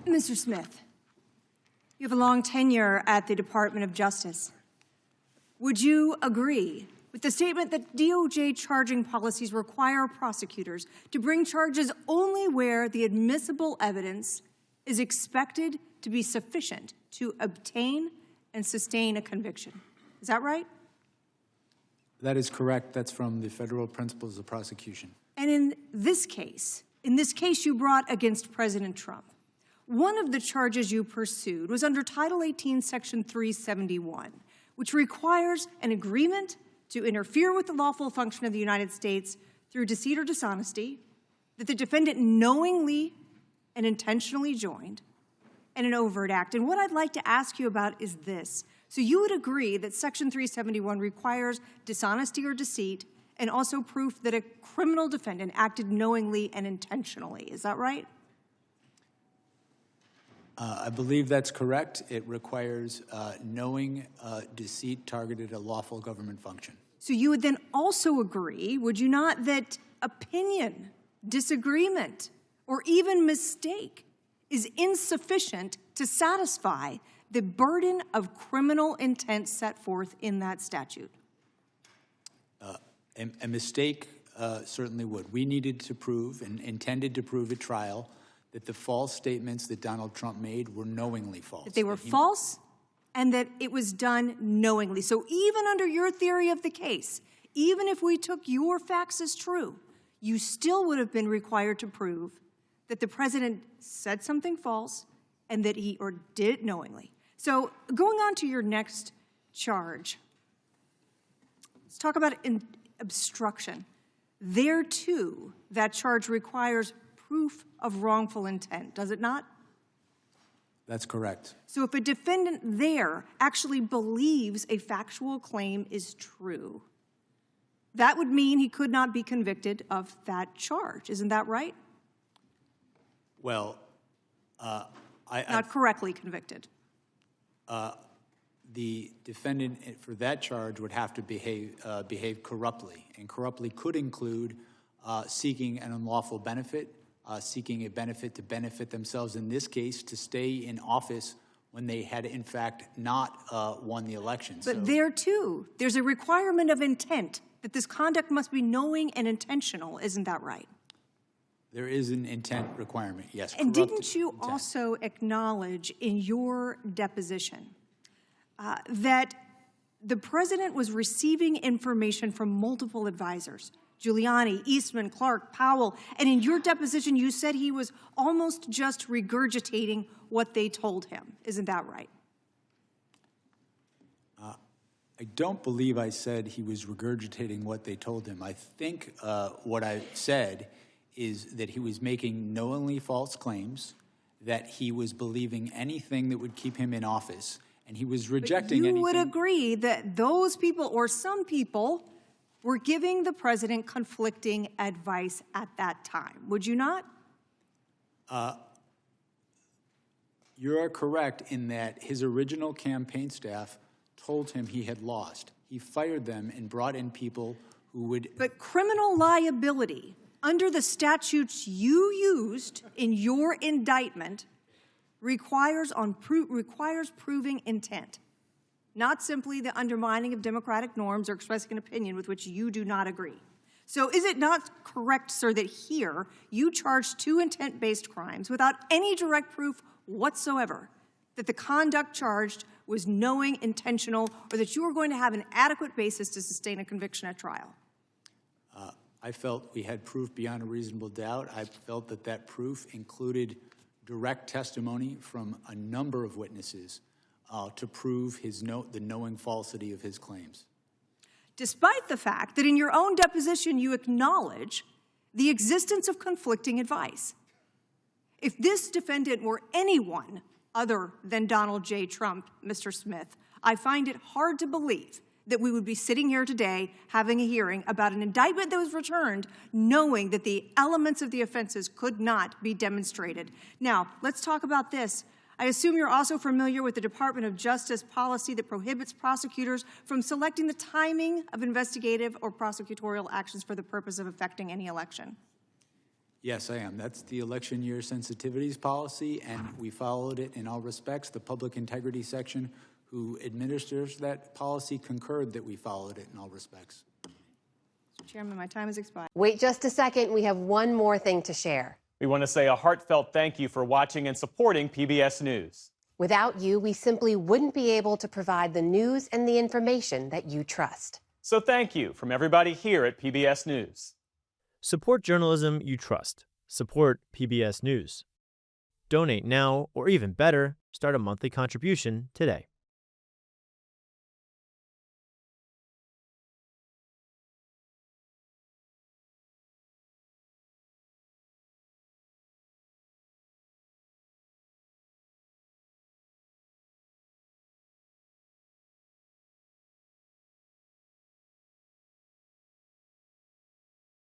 Mr. Smith, you have a long tenure at the Department of Justice. Would you agree with the statement that DOJ charging policies require prosecutors to bring charges only where the admissible evidence is expected to be sufficient to obtain and sustain a conviction? Is that right? That is correct. That's from the federal principles of prosecution. And in this case you brought against President Trump, one of the charges you pursued was under Title 18, Section 371, which requires an agreement to interfere with the lawful function of the United States through deceit or dishonesty that the defendant knowingly and intentionally joined, and an overt act. And what I'd like to ask you about is this. So you would agree that Section 371 requires dishonesty or deceit and also proof that a criminal defendant acted knowingly and intentionally. Is that right? I believe that's correct. It requires knowing deceit targeted at a lawful government function. So you would then also agree, would you not, that opinion, disagreement, or even mistake is insufficient to satisfy the burden of criminal intent set forth in that statute? A mistake certainly would. We needed to prove and intended to prove at trial that the false statements that Donald Trump made were knowingly false. That they were false and that it was done knowingly. So even under your theory of the case, even if we took your facts as true, you still would have been required to prove that the president said something false and that he did it knowingly. So going on to your next charge, let's talk about obstruction. There, too, that charge requires proof of wrongful intent, does it not? That's correct. So if a defendant there actually believes a factual claim is true, that would mean he could not be convicted of that charge. Isn't that right? Well, not correctly convicted. The defendant for that charge would have to behave corruptly, and corruptly could include seeking an unlawful benefit, seeking a benefit to benefit themselves, in this case, to stay in office when they had, in fact, not won the election. But there, too, there's a requirement of intent, that this conduct must be knowing and intentional. Isn't that right? There is an intent requirement, yes. And didn't you also acknowledge in your deposition that the president was receiving information from multiple advisors, Giuliani, Eastman, Clark, Powell, and in your deposition you said he was almost just regurgitating what they told him. Isn't that right? I don't believe I said he was regurgitating what they told him. I think what I said is that he was making knowingly false claims, that he was believing anything that would keep him in office, and he was rejecting anything. But you would agree that those people, or some people, were giving the president conflicting advice at that time. Would you not? You are correct in that his original campaign staff told him he had lost. He fired them and brought in people who would... But criminal liability, under the statutes you used in your indictment, requires proving intent, not simply the undermining of democratic norms or expressing an opinion with which you do not agree. So is it not correct, sir, that here you charged 2 intent-based crimes without any direct proof whatsoever that the conduct charged was knowing, intentional, or that you were going to have an adequate basis to sustain a conviction at trial? I felt we had proof beyond a reasonable doubt. I felt that that proof included direct testimony from a number of witnesses to prove the knowing falsity of his claims. Despite the fact that in your own deposition you acknowledge the existence of conflicting advice. If this defendant were anyone other than Donald J. Trump, Mr. Smith, I find it hard to believe that we would be sitting here today having a hearing about an indictment that was returned knowing that the elements of the offenses could not be demonstrated. Now, let's talk about this. I assume you're also familiar with the Department of Justice policy that prohibits prosecutors from selecting the timing of investigative or prosecutorial actions for the purpose of effecting any election. Yes, I am. That's the election year sensitivities policy, and we followed it in all respects. The public integrity section who administers that policy concurred that we followed it in all respects. Mr. Chairman, my time has expired. Wait just a second. We have one more thing to share. We want to say a heartfelt thank you for watching and supporting PBS News. Without you, we simply wouldn't be able to provide the news and the information that you trust. So thank you from everybody here at PBS News. Support journalism you trust. Support PBS News. Donate now, or even better, start a monthly contribution today.